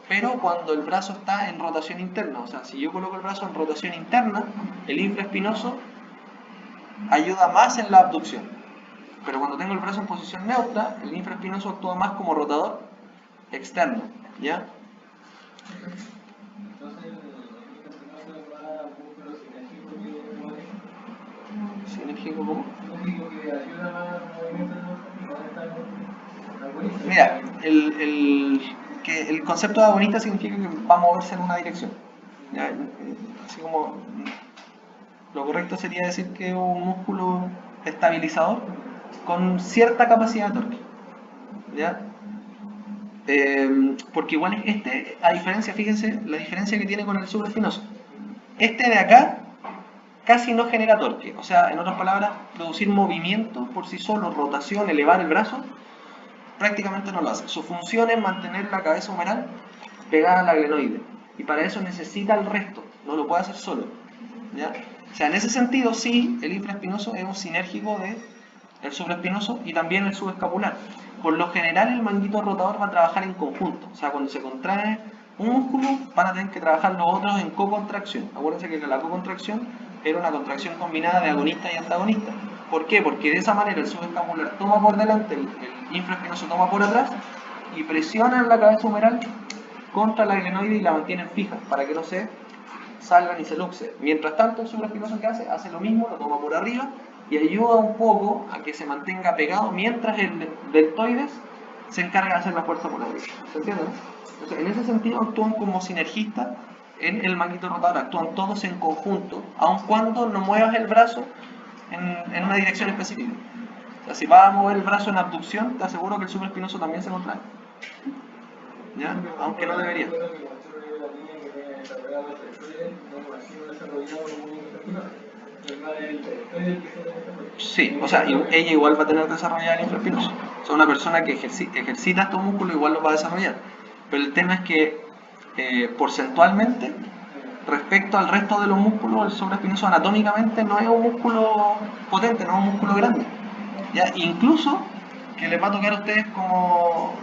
pero cuando el brazo está en rotación interna. O sea, si yo coloco el brazo en rotación interna, el infraespinoso ayuda más en la abducción. Pero cuando tengo el brazo en posición neutra, el infraespinoso actúa más como rotador externo. ¿Ya? ¿Sinérgico cómo? Mira, el concepto de agonista significa que va a moverse en una dirección. ¿Ya? Así como lo correcto sería decir que es un músculo estabilizador con cierta capacidad de torque. ¿Ya? Porque igual a diferencia, fíjense la diferencia que tiene con el supraespinoso. Este de acá casi no genera torque, o sea, en otras palabras, producir movimiento por sí solo, rotación, elevar el brazo, prácticamente no lo hace. Su función es mantener la cabeza humeral pegada a la glenoide, y para eso necesita el resto, no lo puede hacer solo, ¿ya? O sea, en ese sentido sí, el infraespinoso es un sinérgico del supraespinoso y también el subescapular. Por lo general el manguito rotador va a trabajar en conjunto, o sea, cuando se contrae un músculo van a tener que trabajar los otros en cocontracción. Acuérdense que la cocontracción era una contracción combinada de agonista y antagonista. ¿Por qué? Porque de esa manera el subescapular toma por delante, el infraespinoso toma por atrás y presiona en la cabeza humeral contra la glenoide y la mantienen fija para que no se salgan y se luxe. Mientras tanto el supraespinoso, que hace lo mismo, lo toma por arriba y ayuda un poco a que se mantenga pegado mientras el deltoides se encarga de hacer la fuerza por arriba. ¿Se entiende? Entonces, en ese sentido actúan como sinergistas en el manguito rotador, actúan todos en conjunto, aun cuando no muevas el brazo en una dirección específica. O sea, si vas a mover el brazo en abducción, te aseguro que el supraespinoso también se contrae. ¿Ya? Aunque no debería. Sí, o sea, ella igual va a tener desarrollado el infraespinoso. O sea, una persona que ejercita estos músculos igual los va a desarrollar. Pero el tema es que porcentualmente, respecto al resto de los músculos, el supraespinoso anatómicamente no es un músculo potente, no es un músculo grande. ¿Ya? Incluso que les va a tocar a ustedes como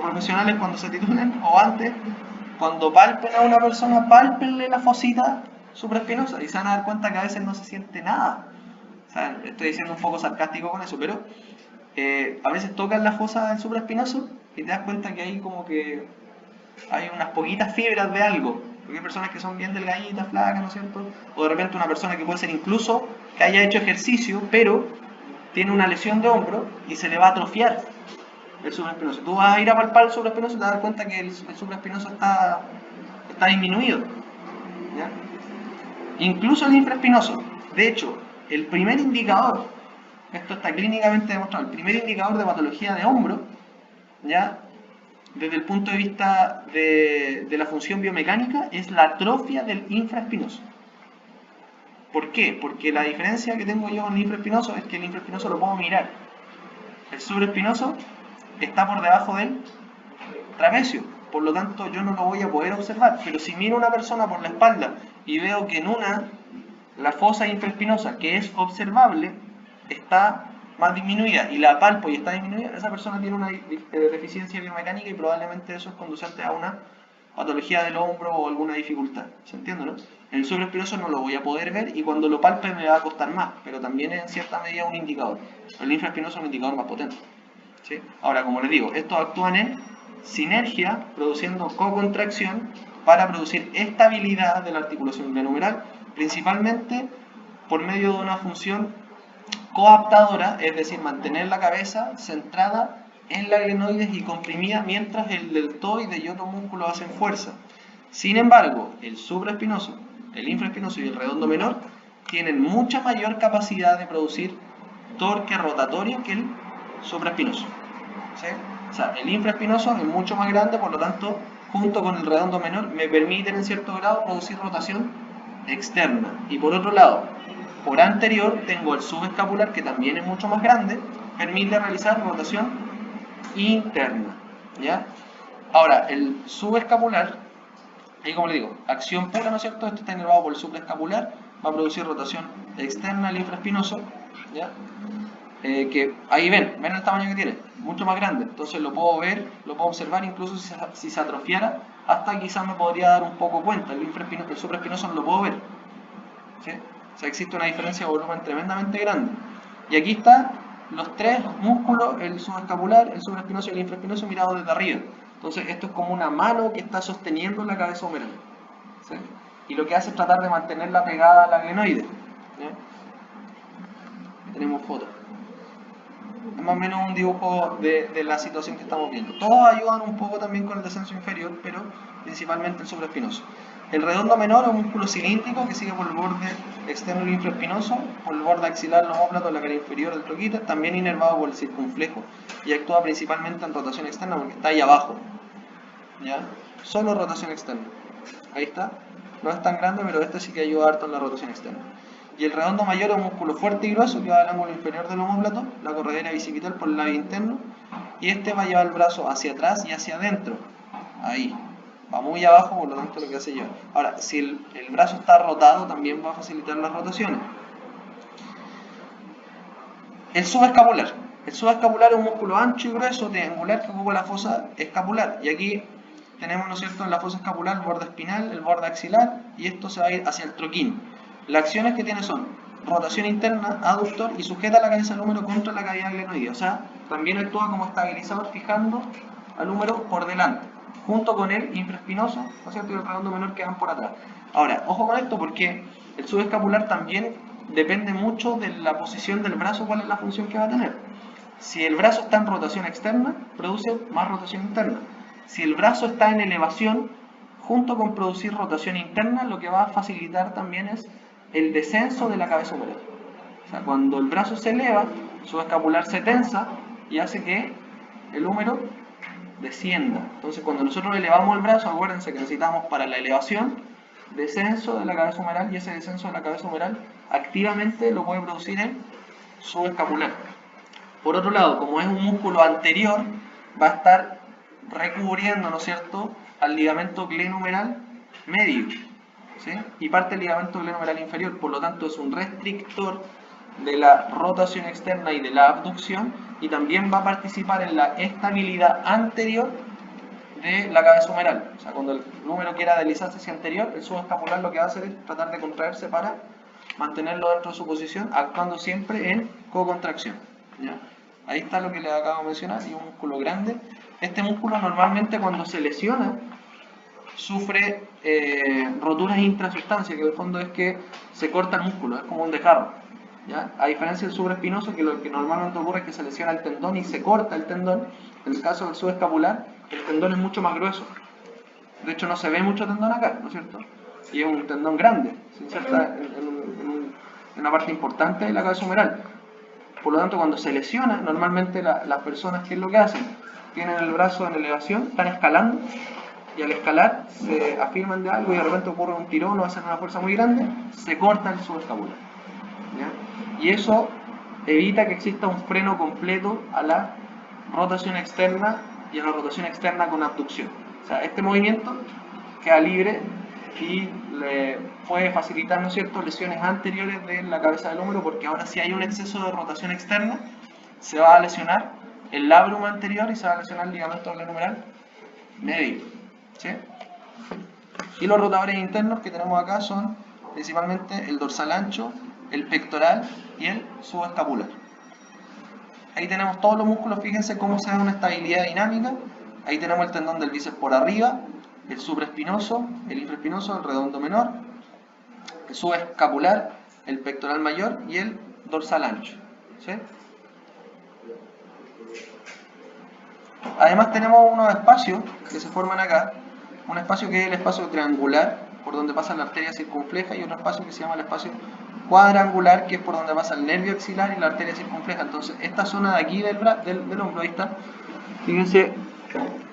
profesionales cuando se titulen o antes, cuando palpen a una persona, pálpenle la fosita supraespinosa y se van a dar cuenta que a veces no se siente nada. O sea, estoy diciendo un poco sarcástico con eso, pero a veces tocan la fosa del supraespinoso y te das cuenta que ahí como que hay unas poquitas fibras de algo. Porque hay personas que son bien delgaditas, flacas, ¿no es cierto? O de repente una persona que puede ser incluso que haya hecho ejercicio, pero tiene una lesión de hombro y se le va a atrofiar el supraespinoso. Tú vas a ir a palpar el supraespinoso y te vas a dar cuenta que el supraespinoso está disminuido, ¿ya? Incluso el infraespinoso. De hecho, el primer indicador, esto está clínicamente demostrado, el primer indicador de patología de hombro, ¿ya? Desde el punto de vista de la función biomecánica, es la atrofia del infraespinoso. ¿Por qué? Porque la diferencia que tengo yo con el infraespinoso es que el infraespinoso lo puedo mirar. El supraespinoso está por debajo del trapecio, por lo tanto yo no lo voy a poder observar. Pero si miro a una persona por la espalda y veo que en la fosa infraespinosa, que es observable, está más disminuida y la palpo y está disminuida, esa persona tiene una deficiencia biomecánica y probablemente eso es conducente a una patología del hombro o alguna dificultad. ¿Se entiende, no? En el supraespinoso no lo voy a poder ver y cuando lo palpe me va a costar más, pero también es en cierta medida un indicador. El infraespinoso es un indicador más potente, ¿sí? Ahora, como les digo, estos actúan en sinergia, produciendo cocontracción para producir estabilidad de la articulación glenohumeral, principalmente por medio de una función coaptadora, es decir, mantener la cabeza centrada en la glenoides y comprimida mientras el deltoide y otro músculo hacen fuerza. Sin embargo, el supraespinoso, el infraespinoso y el redondo menor tienen mucha mayor capacidad de producir torque rotatorio que el supraespinoso, ¿sí? O sea, el infraespinoso es mucho más grande, por lo tanto, junto con el redondo menor, me permiten en cierto grado producir rotación externa. Y por otro lado, por anterior tengo el subescapular, que también es mucho más grande, permite realizar rotación interna, ¿ya? Ahora, el subescapular, ahí como le digo, acción pura, ¿no es cierto? Esto está inervado por el supraescapular, va a producir rotación externa al infraespinoso, ¿ya? Que ahí ven el tamaño que tiene, mucho más grande, entonces lo puedo ver, lo puedo observar, incluso si se atrofiara, hasta quizás me podría dar un poco cuenta, el supraespinoso no lo puedo ver, ¿sí? O sea, existe una diferencia de volumen tremendamente grande. Y aquí están los tres músculos, el subescapular, el supraespinoso y el infraespinoso mirados desde arriba. Entonces esto es como una mano que está sosteniendo la cabeza humeral, ¿sí? Y lo que hace es tratar de mantenerla pegada a la glenoide, ¿sí? Tenemos fotos. Es más o menos un dibujo de la situación que estamos viendo. Todos ayudan un poco también con el descenso inferior, pero principalmente el supraespinoso. El redondo menor es un músculo cilíndrico que sigue por el borde externo del infraespinoso, por el borde axilar, los ómplatos, la cara inferior del troquíter, también inervado por el circunflejo y actúa principalmente en rotación externa porque está ahí abajo, ¿ya? Solo rotación externa. Ahí está. No es tan grande, pero este sí que ayuda harto en la rotación externa. Y el redondo mayor es un músculo fuerte y grueso que va al ángulo inferior del omóplato, la corredera bicipital por el labio interno, y este va a llevar el brazo hacia atrás y hacia adentro. Ahí. Va muy abajo, por lo tanto lo que hace llevar. Ahora, si el brazo está rotado, también va a facilitar las rotaciones. El subescapular. El subescapular es un músculo ancho y grueso, triangular, que ocupa la fosa escapular. Y aquí tenemos, ¿no es cierto?, en la fosa escapular el borde espinal, el borde axilar, y esto se va a ir hacia el troquín. Las acciones que tiene son rotación interna, aductor, y sujeta la cabeza del húmero contra la cavidad glenoidea. O sea, también actúa como estabilizador fijando al húmero por delante, junto con el infraespinoso, ¿no es cierto?, y el redondo menor que van por atrás. Ahora, ojo con esto porque el subescapular también depende mucho de la posición del brazo, cuál es la función que va a tener. Si el brazo está en rotación externa, produce más rotación interna. Si el brazo está en elevación, junto con producir rotación interna, lo que va a facilitar también es el descenso de la cabeza humeral. O sea, cuando el brazo se eleva, su escapular se tensa y hace que el húmero descienda. Entonces, cuando nosotros elevamos el brazo, acuérdense que necesitamos para la elevación descenso de la cabeza humeral, y ese descenso de la cabeza humeral activamente lo puede producir el subescapular. Por otro lado, como es un músculo anterior, va a estar recubriendo, ¿no es cierto?, al ligamento glenohumeral medio, ¿sí? Y parte del ligamento glenohumeral inferior, por lo tanto es un restrictor de la rotación externa y de la abducción, y también va a participar en la estabilidad anterior de la cabeza humeral. O sea, cuando el húmero quiera deslizarse hacia anterior, el subescapular lo que va a hacer es tratar de contraerse para mantenerlo dentro de su posición, actuando siempre en cocontracción, ¿ya? Ahí está lo que les acabo de mencionar, y un músculo grande. Este músculo normalmente cuando se lesiona sufre roturas intrasustancia, que en el fondo es que se corta el músculo, es como un desgarro, ¿ya? A diferencia del supraespinoso, que lo que normalmente ocurre es que se lesiona el tendón y se corta el tendón. En el caso del subescapular, el tendón es mucho más grueso. De hecho, no se ve mucho tendón acá, ¿no es cierto? Y es un tendón grande, se inserta en una parte importante de la cabeza humeral. Por lo tanto, cuando se lesiona, normalmente las personas, ¿qué es lo que hacen? Tienen el brazo en elevación, están escalando, y al escalar se afirman de algo y de repente ocurre un tirón o hacen una fuerza muy grande, se corta el subescapular, ¿ya? Y eso evita que exista un freno completo a la rotación externa y a la rotación externa con abducción. O sea, este movimiento queda libre y le puede facilitar, ¿no es cierto?, lesiones anteriores de la cabeza del hombro, porque ahora si hay un exceso de rotación externa, se va a lesionar el labrum anterior y se va a lesionar el ligamento glenohumeral medio, ¿sí? Y los rotadores internos que tenemos acá son principalmente el dorsal ancho, el pectoral y el subescapular. Ahí tenemos todos los músculos, fíjense cómo se da una estabilidad dinámica. Ahí tenemos el tendón del bíceps por arriba, el supraespinoso, el infraespinoso, el redondo menor, el subescapular, el pectoral mayor y el dorsal ancho, ¿sí? Además tenemos unos espacios que se forman acá, un espacio que es el espacio triangular, por donde pasa la arteria circunfleja, y otro espacio que se llama el espacio cuadrangular, que es por donde pasa el nervio axilar y la arteria circunfleja. Entonces, esta zona de aquí del hombro, ahí está, fíjense,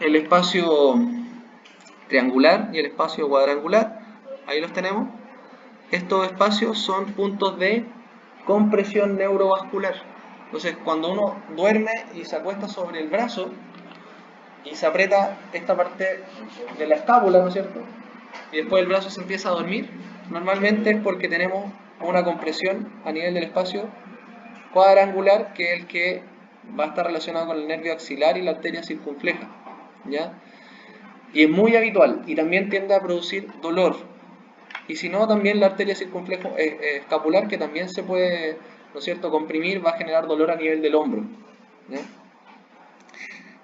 el espacio triangular y el espacio cuadrangular, ahí los tenemos. Estos espacios son puntos de compresión neurovascular. Entonces, cuando uno duerme y se acuesta sobre el brazo y se aprieta esta parte de la escápula, ¿no es cierto?, y después el brazo se empieza a dormir, normalmente es porque tenemos una compresión a nivel del espacio cuadrangular, que es el que va a estar relacionado con el nervio axilar y la arteria circunfleja, ¿ya? Y es muy habitual y también tiende a producir dolor. Y si no, también la arteria circunfleja escapular, que también se puede, ¿no es cierto?, comprimir, va a generar dolor a nivel del hombro, ¿ya?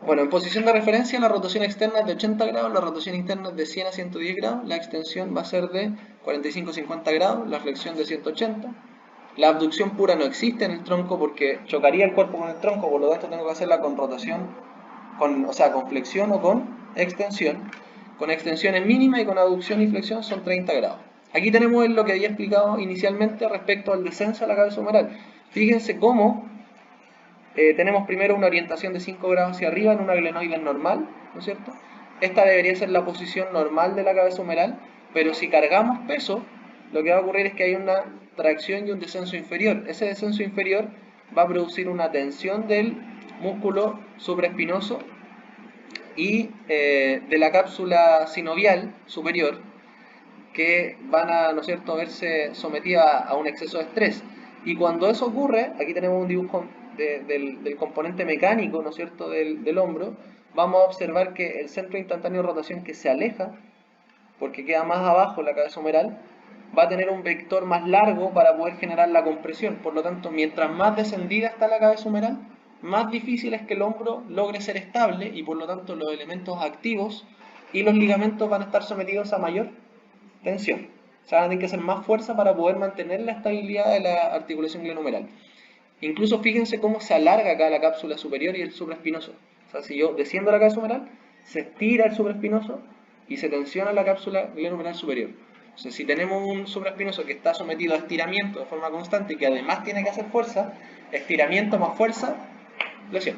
Bueno, en posición de referencia la rotación externa es de 80 grados, la rotación interna es de 100 a 110 grados, la extensión va a ser de 45 a 50 grados, la flexión de 180. La abducción pura no existe en el tronco porque chocaría el cuerpo con el tronco, por lo tanto tengo que hacerla con rotación, o sea, con flexión o con extensión. Con extensión es mínima y con abducción y flexión son 30 grados. Aquí tenemos lo que había explicado inicialmente respecto al descenso de la cabeza humeral. Fíjense cómo tenemos primero una orientación de 5 grados hacia arriba en una glenoides normal, ¿no es cierto? Esta debería ser la posición normal de la cabeza humeral, pero si cargamos peso, lo que va a ocurrir es que hay una tracción y un descenso inferior. Ese descenso inferior va a producir una tensión del músculo supraespinoso y de la cápsula sinovial superior, que van a, ¿no es cierto?, verse sometidas a un exceso de estrés. Y cuando eso ocurre, aquí tenemos un dibujo del componente mecánico, ¿no es cierto?, del hombro, vamos a observar que el centro instantáneo de rotación que se aleja, porque queda más abajo la cabeza humeral, va a tener un vector más largo para poder generar la compresión. Por lo tanto, mientras más descendida está la cabeza humeral, más difícil es que el hombro logre ser estable y por lo tanto los elementos activos y los ligamentos van a estar sometidos a mayor tensión. O sea, van a tener que hacer más fuerza para poder mantener la estabilidad de la articulación glenohumeral. Incluso fíjense cómo se alarga acá la cápsula superior y el supraespinoso. O sea, si yo desciendo la cabeza humeral, se estira el supraespinoso y se tensiona la cápsula glenohumeral superior. O sea, si tenemos un supraespinoso que está sometido a estiramiento de forma constante y que además tiene que hacer fuerza, estiramiento más fuerza, lesión.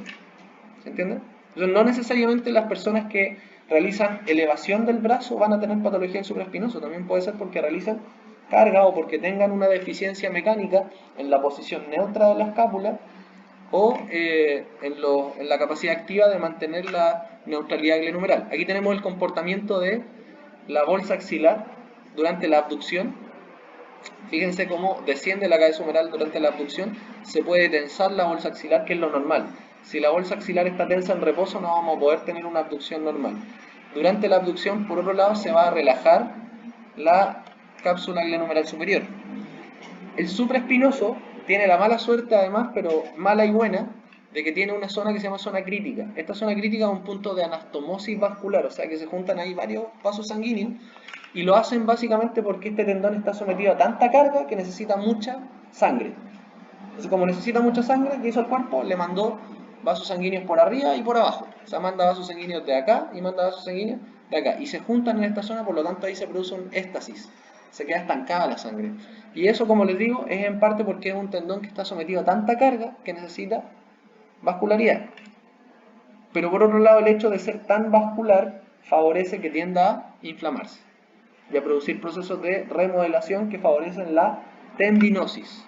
¿Se entiende? Entonces, no necesariamente las personas que realizan elevación del brazo van a tener patología del supraespinoso. También puede ser porque realizan carga o porque tengan una deficiencia mecánica en la posición neutra de la escápula o en la capacidad activa de mantener la neutralidad glenohumeral. Aquí tenemos el comportamiento de la bolsa axilar durante la abducción. Fíjense cómo desciende la cabeza humeral durante la abducción, se puede tensar la bolsa axilar, que es lo normal. Si la bolsa axilar está tensa en reposo, no vamos a poder tener una abducción normal. Durante la abducción, por otro lado, se va a relajar la cápsula glenohumeral superior. El supraespinoso tiene la mala suerte, además, pero mala y buena, de que tiene una zona que se llama zona crítica. Esta zona crítica es un punto de anastomosis vascular, o sea que se juntan ahí varios vasos sanguíneos y lo hacen básicamente porque este tendón está sometido a tanta carga que necesita mucha sangre. Entonces, como necesita mucha sangre, ¿qué hizo el cuerpo? Le mandó vasos sanguíneos por arriba y por abajo. O sea, manda vasos sanguíneos de acá y manda vasos sanguíneos de acá. Y se juntan en esta zona, por lo tanto ahí se produce un éstasis. Se queda estancada la sangre. Y eso, como les digo, es en parte porque es un tendón que está sometido a tanta carga que necesita vascularidad. Pero por otro lado, el hecho de ser tan vascular favorece que tienda a inflamarse y a producir procesos de remodelación que favorecen la tendinosis.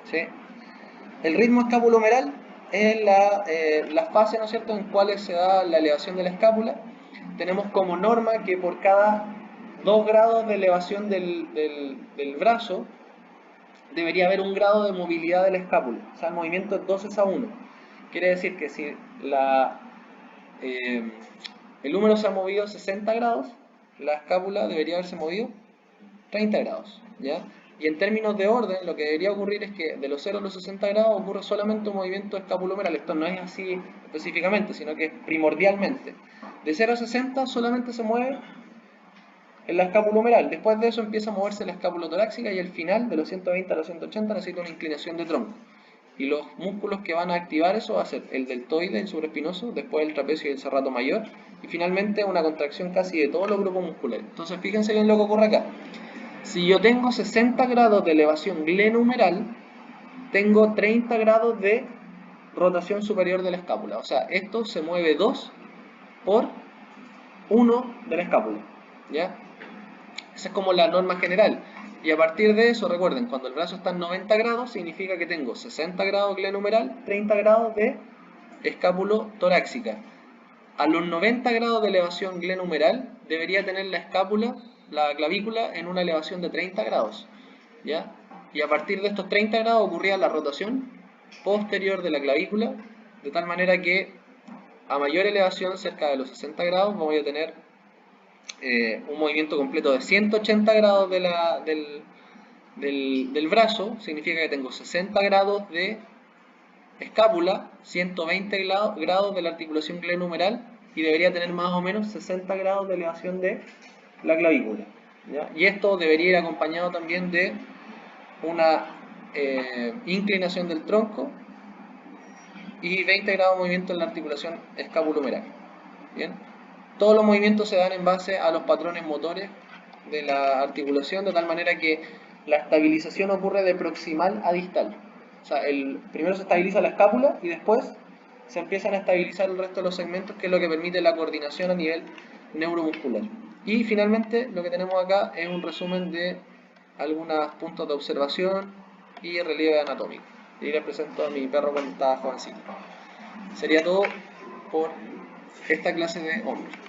¿Sí? El ritmo escapulohumeral es la fase, ¿no es cierto?, en cuales se da la elevación de la escápula. Tenemos como norma que por cada 2 grados de elevación del brazo debería haber 1 grado de movilidad de la escápula. O sea, el movimiento es 2:1. Quiere decir que si el húmero se ha movido 60 grados, la escápula debería haberse movido 30 grados, ¿ya? Y en términos de orden, lo que debería ocurrir es que de los 0 a los 60 grados ocurre solamente un movimiento escapulohumeral. Esto no es así específicamente, sino que es primordialmente. De 0 a 60 solamente se mueve en la escapulohumeral. Después de eso empieza a moverse la escapulotorácica y al final, de los 120 a los 180, necesita una inclinación de tronco. Y los músculos que van a activar eso va a ser el deltoide, el supraespinoso, después el trapecio y el serrato mayor, y finalmente una contracción casi de todos los grupos musculares. Entonces fíjense bien lo que ocurre acá. Si yo tengo 60 grados de elevación glenohumeral, tengo 30 grados de rotación superior de la escápula. O sea, esto se mueve 2 por 1 de la escápula, ¿ya? Esa es como la norma general. Y a partir de eso, recuerden, cuando el brazo está en 90 grados, significa que tengo 60 grados glenohumeral, 30 grados de escápulo-torácica. A los 90 grados de elevación glenohumeral, debería tener la escápula, la clavícula, en una elevación de 30 grados, ¿ya? Y a partir de estos 30 grados ocurría la rotación posterior de la clavícula, de tal manera que a mayor elevación, cerca de los 60 grados, voy a tener un movimiento completo de 180 grados del brazo. Significa que tengo 60 grados de escápula, 120 grados de la articulación glenohumeral y debería tener más o menos 60 grados de elevación de la clavícula, ¿ya? Y esto debería ir acompañado también de una inclinación del tronco y 20 grados de movimiento en la articulación escapulohumeral. ¿Bien? Todos los movimientos se dan en base a los patrones motores de la articulación, de tal manera que la estabilización ocurre de proximal a distal. O sea, primero se estabiliza la escápula y después se empiezan a estabilizar el resto de los segmentos, que es lo que permite la coordinación a nivel neuromuscular. Y finalmente lo que tenemos acá es un resumen de algunos puntos de observación y relieve anatómico. Y les presento a mi perro cuando estaba jovencito. Sería todo por esta clase de hombros.